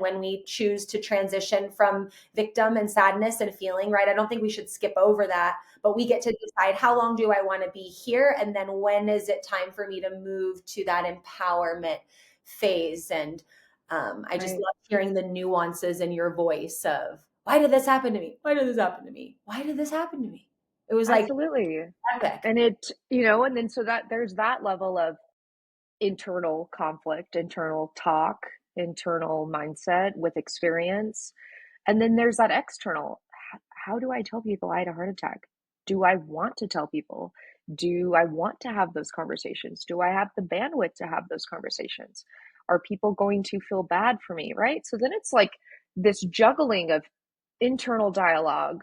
when we choose to transition from victim and sadness and feeling, right? I don't think we should skip over that, but we get to decide how long do I want to be here? And then when is it time for me to move to that empowerment phase? And I just Right. love hearing the nuances in your voice of, why did this happen to me? Why did this happen to me? Why did this happen to me? It was like Absolutely. epic. And and then so that there's that level of internal conflict, internal talk, internal mindset with experience. And then there's that external. How do I tell people I had a heart attack? Do I want to tell people? Do I want to have those conversations? Do I have the bandwidth to have those conversations? Are people going to feel bad for me? Right. So then it's like this juggling of internal dialogue,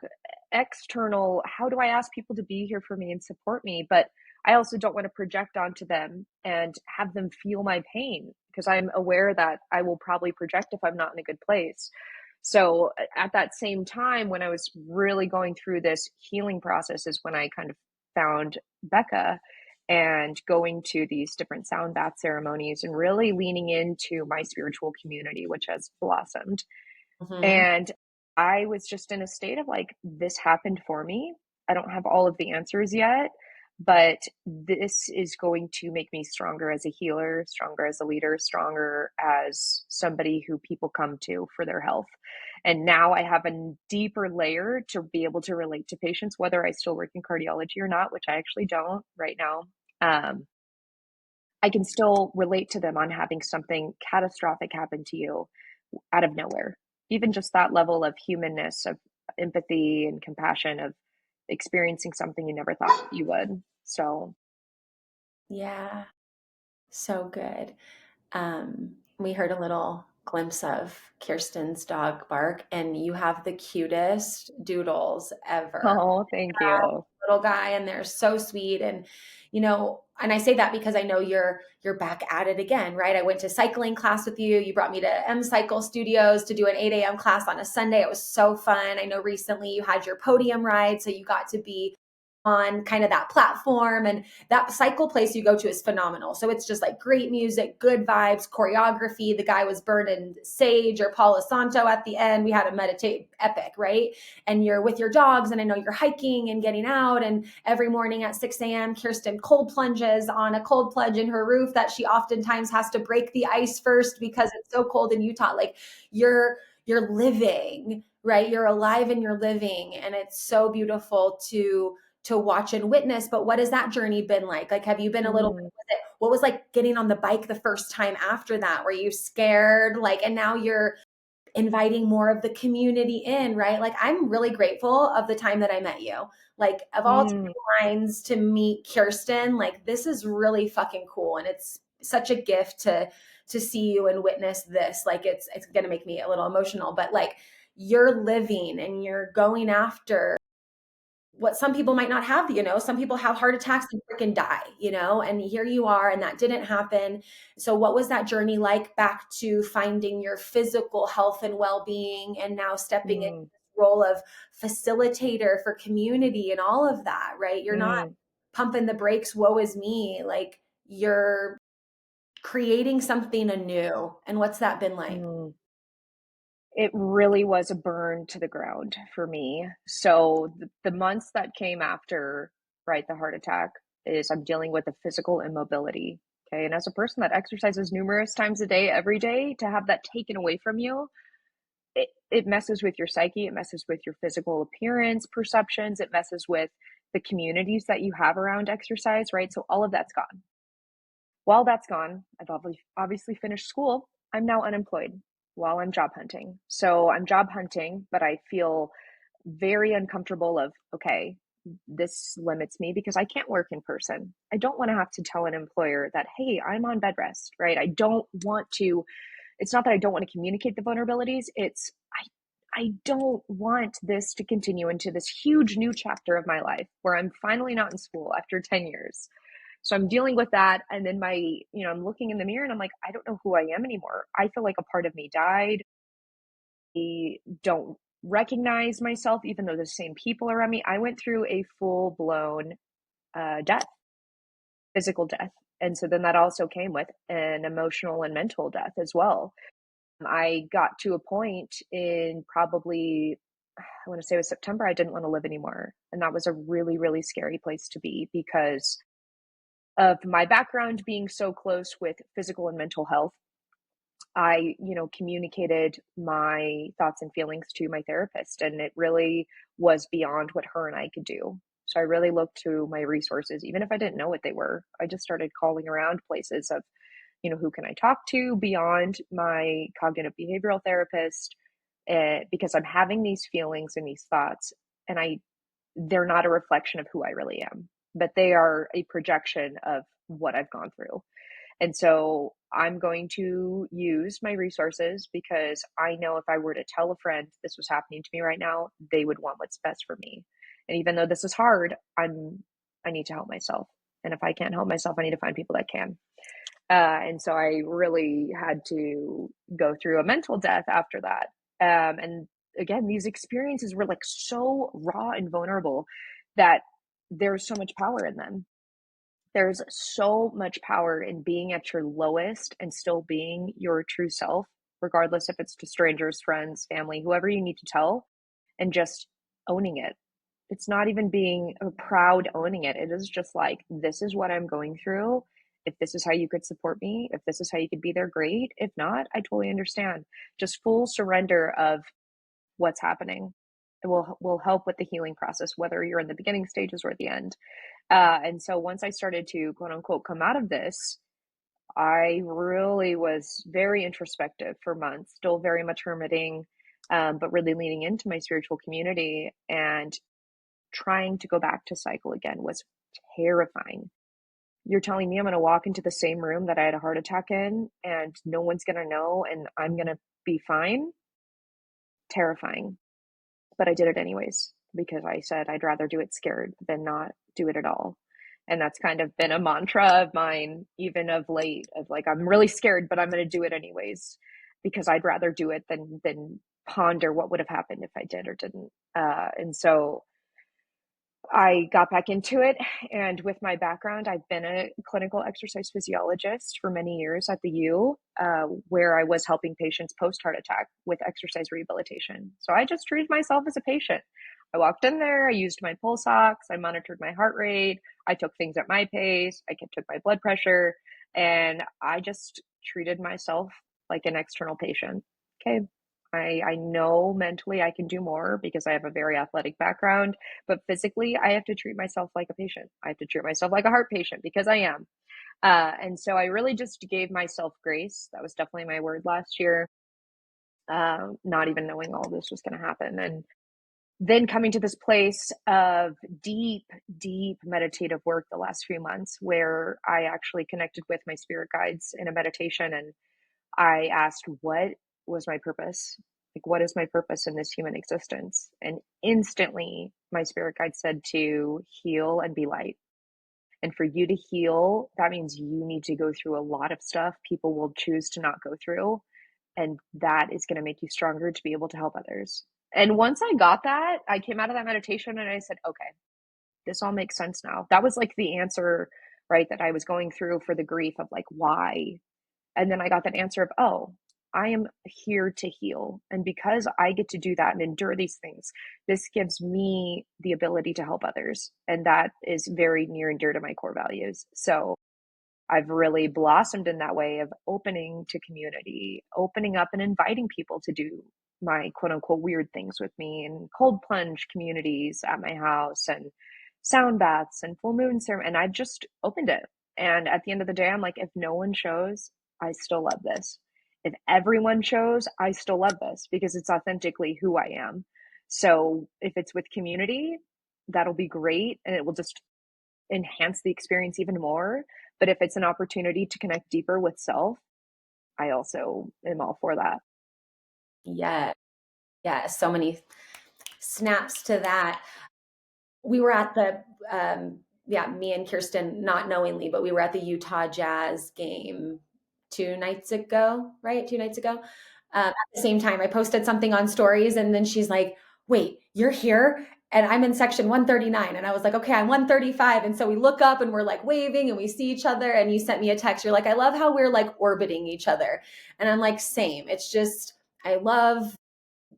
external, how do I ask people to be here for me and support me? But I also don't want to project onto them and have them feel my pain because I'm aware that I will probably project if I'm not in a good place. So at that same time, when I was really going through this healing process, is when I kind of found Becca and going to these different sound bath ceremonies and really leaning into my spiritual community, which has blossomed. Mhm. And I was just in a state of like, this happened for me. I don't have all of the answers yet, but this is going to make me stronger as a healer, stronger as a leader, stronger as somebody who people come to for their health. And now I have a deeper layer to be able to relate to patients, whether I still work in cardiology or not, which I actually don't right now. Um, I can still relate to them on having something catastrophic happen to you out of nowhere. Even just that level of humanness, of empathy and compassion, of experiencing something you never thought you would. So, Yeah, so good. We heard a little glimpse of Kirsten's dog bark, and you have the cutest doodles ever. oh, thank you. Little guy, and they're so sweet. And and I say that because I know you're back at it again, right? I went to cycling class with you. You brought me to M Cycle Studios to do an 8 a.m. class on a Sunday. It was so fun. I know recently you had your podium ride, so you got to be on kind of that platform, and that cycle place you go to is phenomenal. So it's just like great music, good vibes, choreography. The guy was burning sage or Palo Santo at the end. We had a meditate epic, right? And you're with your dogs, and I know you're hiking and getting out. And every morning at 6 a.m., Kirsten cold plunges on a cold plunge in her roof that she oftentimes has to break the ice first because it's so cold in Utah. Like you're living, right? You're alive and you're living. And it's so beautiful to watch and witness. But what has that journey been like? Like, have you been a little bit Mm, with it? What was like getting on the bike the first time after that? Were you scared? Like, and now you're inviting more of the community in, right? Like, I'm really grateful of the time that I met you. Like, of all mm, timelines to meet Kirsten, like, this is really fucking cool. And it's such a gift to see you and witness this. Like, it's gonna make me a little emotional, but like you're living and you're going after what some people might not have, some people have heart attacks and freaking die, and here you are, and that didn't happen. So what was that journey like back to finding your physical health and well-being, and now stepping into mm, this role of facilitator for community and all of that, right? You're not mm, pumping the brakes, woe is me, like you're creating something anew. And what's that been like? mm. It really was a burn to the ground for me. So the months that came after, right, the heart attack is I'm dealing with a physical immobility. Okay. And as a person that exercises numerous times a day, every day, to have that taken away from you, it messes with your psyche. It messes with your physical appearance perceptions. It messes with the communities that you have around exercise, right? So all of that's gone. While that's gone, I've obviously finished school. I'm now unemployed while I'm job hunting. So I'm job hunting, but I feel very uncomfortable of, okay, this limits me because I can't work in person. I don't want to have to tell an employer that, hey, I'm on bed rest, right? I don't want to, it's not that I don't want to communicate the vulnerabilities. I don't want this to continue into this huge new chapter of my life where I'm finally not in school after 10 years. So I'm dealing with that. And then I'm looking in the mirror and I'm like, I don't know who I am anymore. I feel like a part of me died. I don't recognize myself, even though the same people are around me. I went through a full blown death, physical death. And so then that also came with an emotional and mental death as well. I got to a point in probably, I want to say it was September, I didn't want to live anymore. And that was a really, really scary place to be because of my background being so close with physical and mental health. I, communicated my thoughts and feelings to my therapist, and it really was beyond what her and I could do. So I really looked to my resources, even if I didn't know what they were. I just started calling around places of, who can I talk to beyond my cognitive behavioral therapist, because I'm having these feelings and these thoughts, and they're not a reflection of who I really am, but they are a projection of what I've gone through. And so I'm going to use my resources because I know if I were to tell a friend this was happening to me right now, they would want what's best for me. And even though this is hard, I need to help myself. And if I can't help myself, I need to find people that can. And so I really had to go through a mental death after that. And again, these experiences were like so raw and vulnerable that there's so much power in them. There's so much power in being at your lowest and still being your true self, regardless if it's to strangers, friends, family, whoever you need to tell, and just owning it. It's not even being proud owning it. It is just like, this is what I'm going through. If this is how you could support me, if this is how you could be there, great. If not, I totally understand. Just full surrender of what's happening. It will help with the healing process, whether you're in the beginning stages or at the end. And so once I started to quote unquote come out of this, I really was very introspective for months, still very much hermiting, but really leaning into my spiritual community, and trying to go back to cycle again was terrifying. You're telling me I'm going to walk into the same room that I had a heart attack in and no one's going to know and I'm going to be fine? Terrifying. But I did it anyways because I said I'd rather do it scared than not do it at all. And that's kind of been a mantra of mine, even of late, of like, I'm really scared, but I'm going to do it anyways because I'd rather do it than ponder what would have happened if I did or didn't. And so I got back into it. And with my background, I've been a clinical exercise physiologist for many years at the U, where I was helping patients post heart attack with exercise rehabilitation. So I just treated myself as a patient. I walked in there, I used my pulse ox, I monitored my heart rate, I took things at my pace, I took my blood pressure, and I just treated myself like an external patient. Okay. I know mentally I can do more because I have a very athletic background, but physically I have to treat myself like a patient. I have to treat myself like a heart patient because I am. And so I really just gave myself grace. That was definitely my word last year, not even knowing all this was going to happen. And then coming to this place of deep, deep meditative work the last few months where I actually connected with my spirit guides in a meditation, and I asked, what was my purpose? Like, what is my purpose in this human existence? And instantly, my spirit guide said to heal and be light. And for you to heal, that means you need to go through a lot of stuff people will choose to not go through. And that is going to make you stronger to be able to help others. And once I got that, I came out of that meditation and I said, okay, this all makes sense now. That was like the answer, right? That I was going through for the grief of like, why? And then I got that answer of, oh, I am here to heal. And because I get to do that and endure these things, this gives me the ability to help others. And that is very near and dear to my core values. So I've really blossomed in that way of opening to community, opening up and inviting people to do my quote unquote weird things with me, and cold plunge communities at my house and sound baths and full moon ceremony. And I just opened it. And at the end of the day, I'm like, if no one shows, I still love this. If everyone shows, I still love this because it's authentically who I am. So if it's with community, that'll be great. And it will just enhance the experience even more. But if it's an opportunity to connect deeper with self, I also am all for that. Yeah. Yeah. So many snaps to that. We were at the, yeah, me and Kirsten, not knowingly, but we were at the Utah Jazz game 2 nights ago, right? 2 nights ago. At the same time, I posted something on stories and then she's like, wait, you're here? And I'm in section 139. And I was like, okay, I'm 135. And so we look up and we're like waving and we see each other. And you sent me a text. You're like, I love how we're like orbiting each other. And I'm like, same. It's just, I love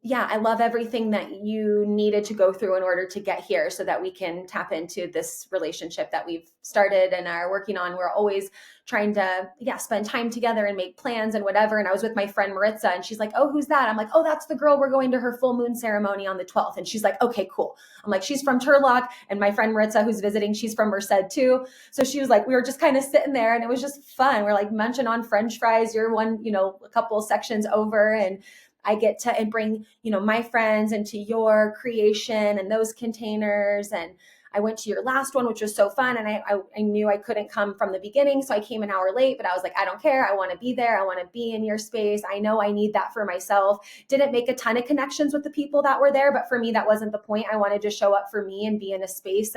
yeah, I love everything that you needed to go through in order to get here so that we can tap into this relationship that we've started and are working on. We're always trying to, yeah, spend time together and make plans and whatever. And I was with my friend Maritza and she's like, oh, who's that? I'm like, oh, that's the girl we're going to her full moon ceremony on the 12th. And she's like, okay, cool. I'm like, she's from Turlock. And my friend Maritza, who's visiting, she's from Merced too. So she was like, we were just kind of sitting there and it was just fun. We're like munching on French fries. You're one, a couple sections over, and I get to and bring, my friends into your creation and those containers. And I went to your last one, which was so fun. And I knew I couldn't come from the beginning. So I came an hour late, but I was like, I don't care. I want to be there. I want to be in your space. I know I need that for myself. Didn't make a ton of connections with the people that were there, but for me, that wasn't the point. I wanted to show up for me and be in a space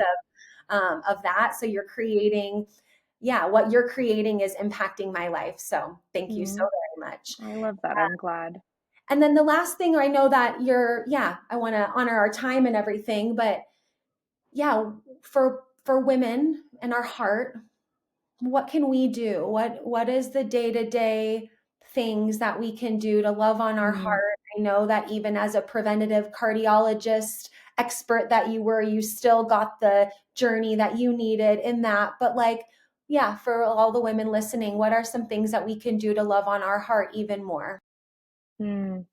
of that. So you're creating, yeah, what you're creating is impacting my life. So thank you so Mm, very much. I love that. I'm glad. And then the last thing, I know that yeah, I want to honor our time and everything, but yeah, for women and our heart, what can we do? What is the day-to-day things that we can do to love on our Mm, heart? I know that even as a preventative cardiologist expert that you were, you still got the journey that you needed in that. But like, yeah, for all the women listening, what are some things that we can do to love on our heart even more? mm.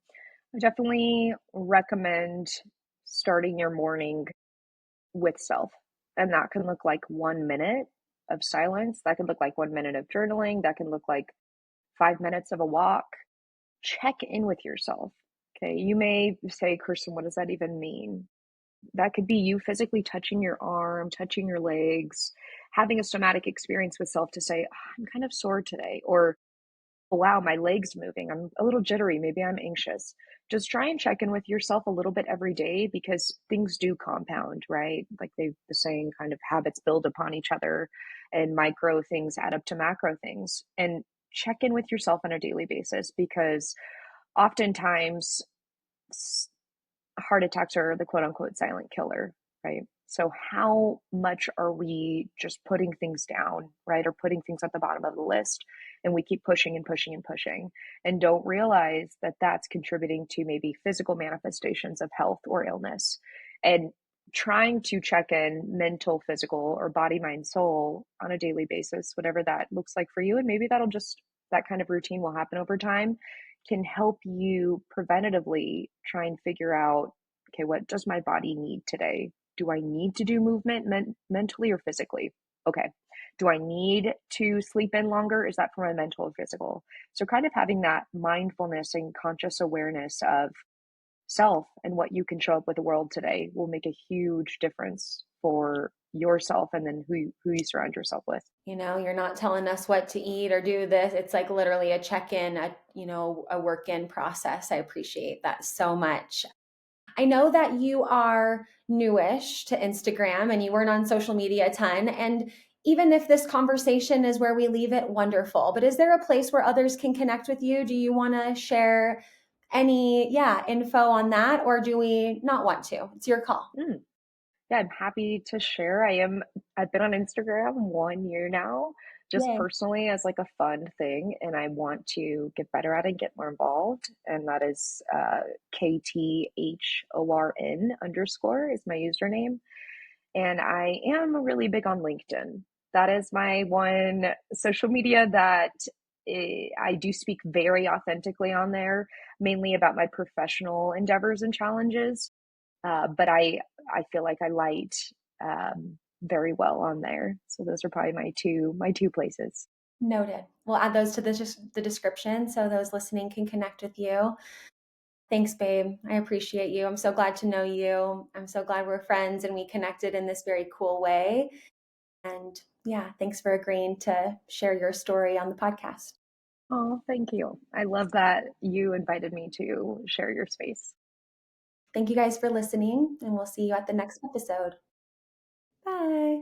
I definitely recommend starting your morning with self. And that can look like 1 minute of silence. That can look like 1 minute of journaling. That can look like 5 minutes of a walk. Check in with yourself. Okay. You may say, Kirsten, what does that even mean? That could be you physically touching your arm, touching your legs, having a somatic experience with self to say, "Ah, I'm kind of sore today, or oh, wow, my leg's moving. I'm a little jittery. Maybe I'm anxious. Just try and check in with yourself a little bit every day because things do compound, right? Like the saying, kind of habits build upon each other and micro things add up to macro things. And check in with yourself on a daily basis because oftentimes heart attacks are the quote unquote silent killer, right? So, how much are we just putting things down, right? Or putting things at the bottom of the list and we keep pushing and pushing and pushing and don't realize that that's contributing to maybe physical manifestations of health or illness. And trying to check in mental, physical, or body, mind, soul on a daily basis, whatever that looks like for you. And maybe that'll just, that kind of routine will happen over time, can help you preventatively try and figure out, okay, what does my body need today? Do I need to do movement mentally or physically? Okay. Do I need to sleep in longer? Is that for my mental or physical? So, kind of having that mindfulness and conscious awareness of self and what you can show up with the world today will make a huge difference for yourself and then who you surround yourself with. You're not telling us what to eat or do this. It's like literally a check-in, a work-in process. I appreciate that so much. I know that you are newish to Instagram and you weren't on social media a ton. And even if this conversation is where we leave it, wonderful. But is there a place where others can connect with you? Do you want to share any, yeah, info on that, or do we not want to? It's your call. Mm. Yeah, I'm happy to share. I've been on Instagram 1 year now, just Yay. personally as like a fun thing, and I want to get better at it and get more involved. And that is KTHORN_ is my username. And I am really big on LinkedIn. That is my one social media that I do speak very authentically on there, mainly about my professional endeavors and challenges. But I feel like I light very well on there. So those are probably my two places. Noted. We'll add those to the description so those listening can connect with you. Thanks, babe. I appreciate you. I'm so glad to know you. I'm so glad we're friends and we connected in this very cool way. And yeah, thanks for agreeing to share your story on the podcast. Oh, thank you. I love that you invited me to share your space. Thank you guys for listening, and we'll see you at the next episode. Bye.